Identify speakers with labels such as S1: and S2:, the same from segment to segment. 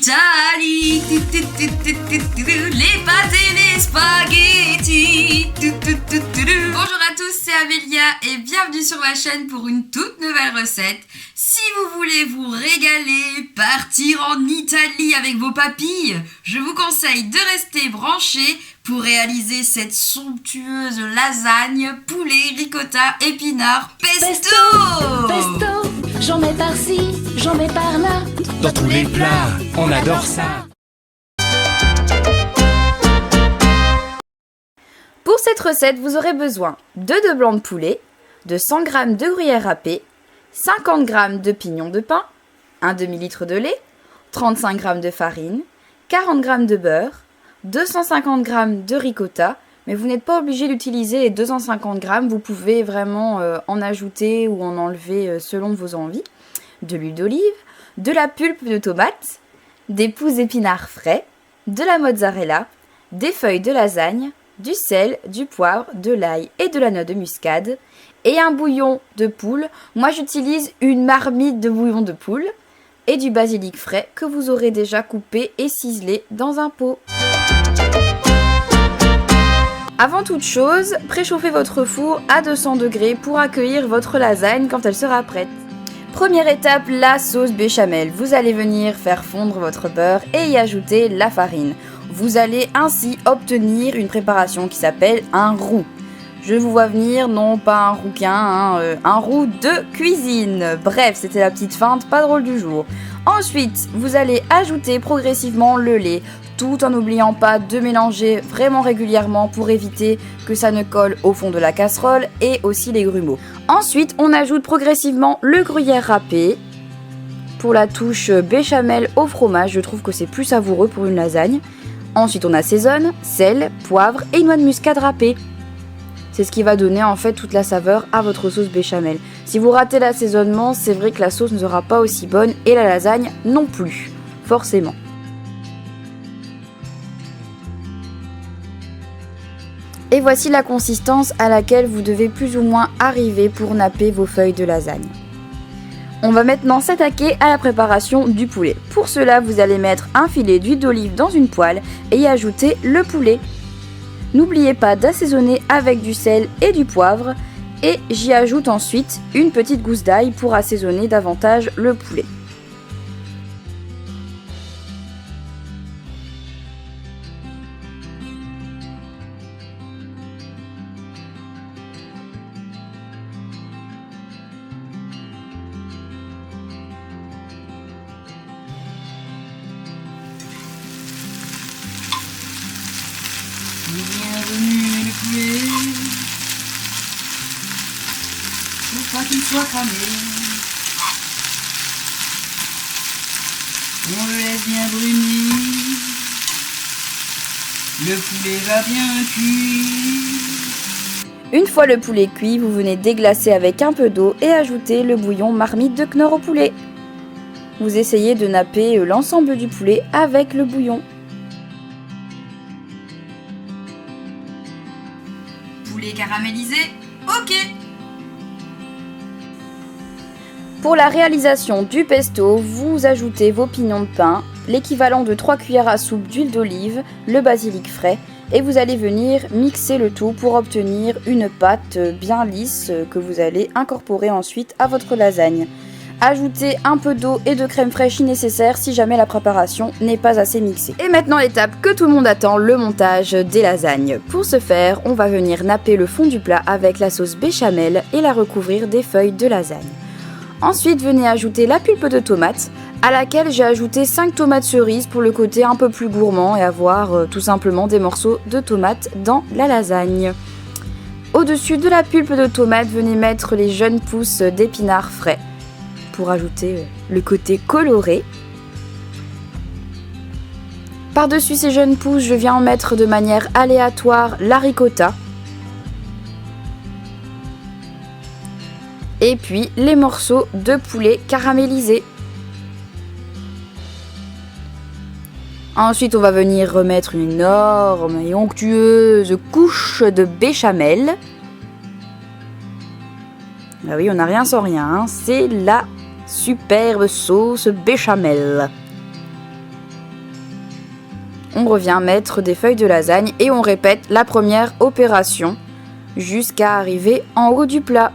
S1: Italie. Les pâtes et les spaghettis. Bonjour à tous, c'est Amélia et bienvenue sur ma chaîne pour une toute nouvelle recette. Si vous voulez vous régaler, partir en Italie avec vos papilles, je vous conseille de rester branchés pour réaliser cette somptueuse lasagne, poulet, ricotta, épinards, pesto.
S2: Pesto, j'en mets par-ci, j'en mets par-là.
S3: Dans tous les plats, on adore ça.
S4: Pour cette recette, vous aurez besoin de 2 blancs de poulet, de 100 g de gruyère râpée, 50 g de pignons de pain, un demi-litre de lait, 35 g de farine, 40 g de beurre, 250 g de ricotta, mais vous n'êtes pas obligé d'utiliser les 250 g, vous pouvez vraiment en ajouter ou en enlever selon vos envies, de l'huile d'olive, de la pulpe de tomate, des pousses d'épinards frais, de la mozzarella, des feuilles de lasagne, du sel, du poivre, de l'ail et de la noix de muscade, et un bouillon de poule. Moi j'utilise une marmite de bouillon de poule, et du basilic frais que vous aurez déjà coupé et ciselé dans un pot. Avant toute chose, préchauffez votre four à 200 degrés pour accueillir votre lasagne quand elle sera prête. Première étape, la sauce béchamel. Vous allez venir faire fondre votre beurre et y ajouter la farine. Vous allez ainsi obtenir une préparation qui s'appelle un roux. Je vous vois venir, non pas un rouquin, un roux de cuisine. Bref, c'était la petite feinte, pas drôle du jour. Ensuite, vous allez ajouter progressivement le lait, tout en n'oubliant pas de mélanger vraiment régulièrement pour éviter que ça ne colle au fond de la casserole et aussi les grumeaux. Ensuite, on ajoute progressivement le gruyère râpé. Pour la touche béchamel au fromage, je trouve que c'est plus savoureux pour une lasagne. Ensuite, on assaisonne, sel, poivre et noix de muscade râpée. C'est ce qui va donner en fait toute la saveur à votre sauce béchamel. Si vous ratez l'assaisonnement, c'est vrai que la sauce ne sera pas aussi bonne et la lasagne non plus, forcément. Et voici la consistance à laquelle vous devez plus ou moins arriver pour napper vos feuilles de lasagne. On va maintenant s'attaquer à la préparation du poulet. Pour cela, vous allez mettre un filet d'huile d'olive dans une poêle et y ajouter le poulet. N'oubliez pas d'assaisonner avec du sel et du poivre et j'y ajoute ensuite une petite gousse d'ail pour assaisonner davantage le poulet.
S1: Bienvenue le poulet, faut pas qu'il soit cramé. On le laisse bien brunir, le poulet va bien cuire.
S4: Une fois le poulet cuit, vous venez déglacer avec un peu d'eau et ajouter le bouillon marmite de Knorr au poulet. Vous essayez de napper l'ensemble du poulet avec le bouillon.
S1: Poulet caramélisé, ok.
S4: Pour la réalisation du pesto, vous ajoutez vos pignons de pain, l'équivalent de 3 cuillères à soupe d'huile d'olive, le basilic frais et vous allez venir mixer le tout pour obtenir une pâte bien lisse que vous allez incorporer ensuite à votre lasagne. Ajoutez un peu d'eau et de crème fraîche si nécessaire si jamais la préparation n'est pas assez mixée. Et maintenant l'étape que tout le monde attend, le montage des lasagnes. Pour ce faire, on va venir napper le fond du plat avec la sauce béchamel et la recouvrir des feuilles de lasagne. Ensuite, venez ajouter la pulpe de tomate à laquelle j'ai ajouté 5 tomates cerises pour le côté un peu plus gourmand et avoir tout simplement des morceaux de tomates dans la lasagne. Au-dessus de la pulpe de tomate, venez mettre les jeunes pousses d'épinards frais pour ajouter le côté coloré. Par-dessus ces jeunes pousses, je viens en mettre de manière aléatoire la ricotta. Et puis les morceaux de poulet caramélisés. Ensuite, on va venir remettre une énorme et onctueuse couche de béchamel. Ah oui, on n'a rien sans rien, hein. C'est la superbe sauce béchamel. On revient mettre des feuilles de lasagne et on répète la première opération jusqu'à arriver en haut du plat.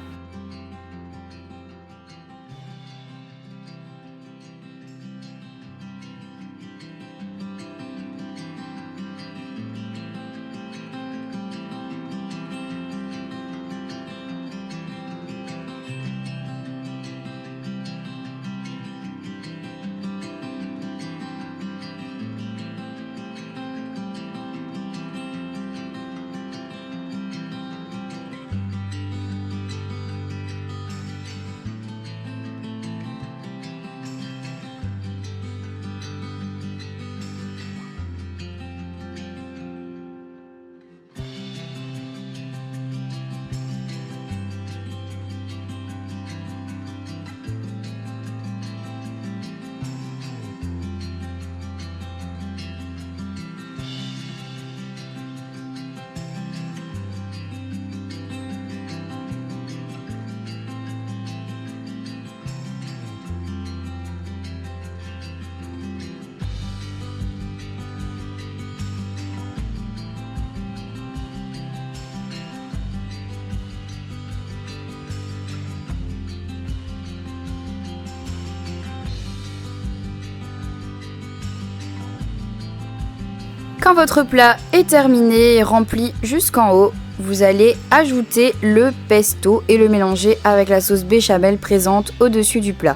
S4: Quand votre plat est terminé et rempli jusqu'en haut, vous allez ajouter le pesto et le mélanger avec la sauce béchamel présente au-dessus du plat.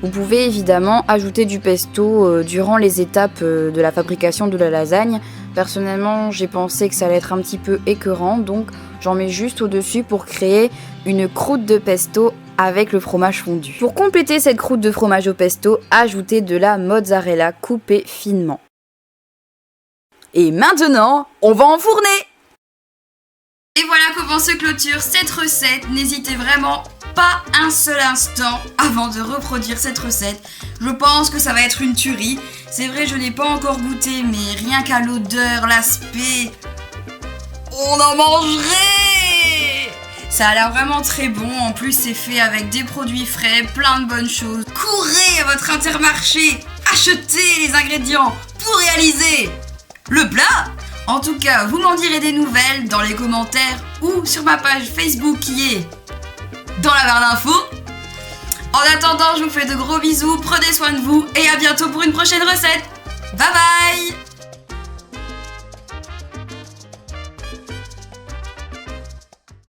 S4: Vous pouvez évidemment ajouter du pesto durant les étapes de la fabrication de la lasagne. Personnellement, j'ai pensé que ça allait être un petit peu écœurant, donc j'en mets juste au-dessus pour créer une croûte de pesto avec le fromage fondu. Pour compléter cette croûte de fromage au pesto, ajoutez de la mozzarella coupée finement. Et maintenant, on va enfourner!
S1: Et voilà comment se clôture cette recette. N'hésitez vraiment pas un seul instant avant de reproduire cette recette. Je pense que ça va être une tuerie. C'est vrai, je n'ai pas encore goûté, mais rien qu'à l'odeur, l'aspect, on en mangerait! Ça a l'air vraiment très bon. En plus, c'est fait avec des produits frais, plein de bonnes choses. Courez à votre Intermarché, achetez les ingrédients pour réaliser le plat. En tout cas, vous m'en direz des nouvelles dans les commentaires ou sur ma page Facebook qui est dans la barre d'infos. En attendant, je vous fais de gros bisous, prenez soin de vous et à bientôt pour une prochaine recette. Bye bye!